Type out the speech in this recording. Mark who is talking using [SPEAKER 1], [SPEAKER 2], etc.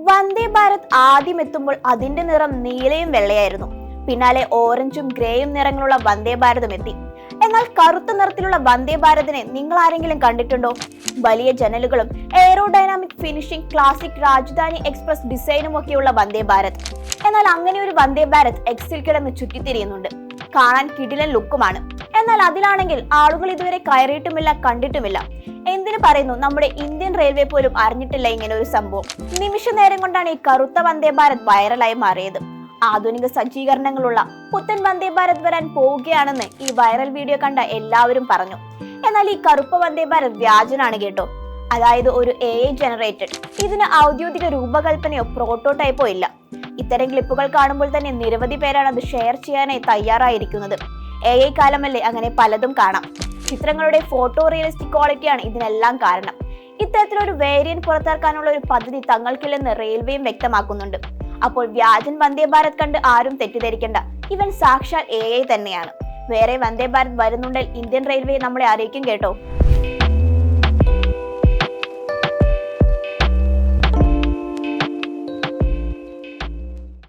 [SPEAKER 1] വന്ദേ ഭാരത് ആദ്യം എത്തുമ്പോൾ അതിന്റെ നിറം നീലയും വെള്ളയായിരുന്നു. പിന്നാലെ ഓറഞ്ചും ഗ്രേയും നിറങ്ങളുള്ള വന്ദേ ഭാരതും എത്തി. എന്നാൽ കറുത്ത നിറത്തിലുള്ള വന്ദേ ഭാരതിനെ നിങ്ങൾ ആരെങ്കിലും കണ്ടിട്ടുണ്ടോ? വലിയ ജനലുകളും aerodynamic finishing, classic Rajdhani express ഡിസൈനും ഒക്കെയുള്ള വന്ദേ ഭാരത്. എന്നാൽ അങ്ങനെ ഒരു വന്ദേ ഭാരത് എക്സിൽ കിടന്ന് ചുറ്റിത്തിരിയുന്നുണ്ട്. കാണാൻ കിടിലൻ ലുക്കുമാണ്. എന്നാൽ അതിലാണെങ്കിൽ ആളുകൾ ഇതുവരെ കയറിയിട്ടുമില്ല, കണ്ടിട്ടുമില്ല. എന്തിനു പറയുന്നു, നമ്മുടെ ഇന്ത്യൻ റെയിൽവേ പോലും അറിഞ്ഞിട്ടില്ല ഇങ്ങനെ ഒരു സംഭവം. നിമിഷ നേരം കൊണ്ടാണ് ഈ കറുത്ത വന്ദേ ഭാരത് വൈറലായി മാറിയത്. ആധുനിക സജ്ജീകരണങ്ങളുള്ള പുത്തൻ വന്ദേ ഭാരത് വരാൻ പോവുകയാണെന്ന് ഈ വൈറൽ വീഡിയോ കണ്ട എല്ലാവരും പറഞ്ഞു. എന്നാൽ ഈ കറുപ്പ വന്ദേ ഭാരത് വ്യാജനാണ് കേട്ടോ. അതായത് ഒരു AI ജനറേറ്റഡ്. ഇതിന് ഔദ്യോഗിക രൂപകൽപ്പനയോ പ്രോട്ടോടൈപ്പോ ഇല്ല. ഇത്തരം ക്ലിപ്പുകൾ കാണുമ്പോൾ തന്നെ നിരവധി പേരാണ് അത് ഷെയർ ചെയ്യാനായി തയ്യാറായിരിക്കുന്നത്. AI കാലമല്ലേ, അങ്ങനെ പലതും കാണാം. ചിത്രങ്ങളുടെ ഫോട്ടോ റിയലിസ്റ്റിക് ക്വാളിറ്റിയാണ് ഇതിനെല്ലാം കാരണം. ഇത്തരത്തിലൊരു വേരിയന്റ് പുറത്തിറക്കാനുള്ള ഒരു പദ്ധതി തങ്ങൾക്കില്ലെന്ന് റെയിൽവേയും വ്യക്തമാക്കുന്നുണ്ട്. അപ്പോൾ വ്യാജൻ വന്ദേ ഭാരത് കണ്ട് ആരും തെറ്റിദ്ധരിക്കേണ്ട, ഇവൻ സാക്ഷാൽ AI തന്നെയാണ്. വേറെ വന്ദേ ഭാരത് വരുന്നുണ്ടെങ്കിൽ ഇന്ത്യൻ റെയിൽവേ നമ്മളെ അറിയിക്കും കേട്ടോ.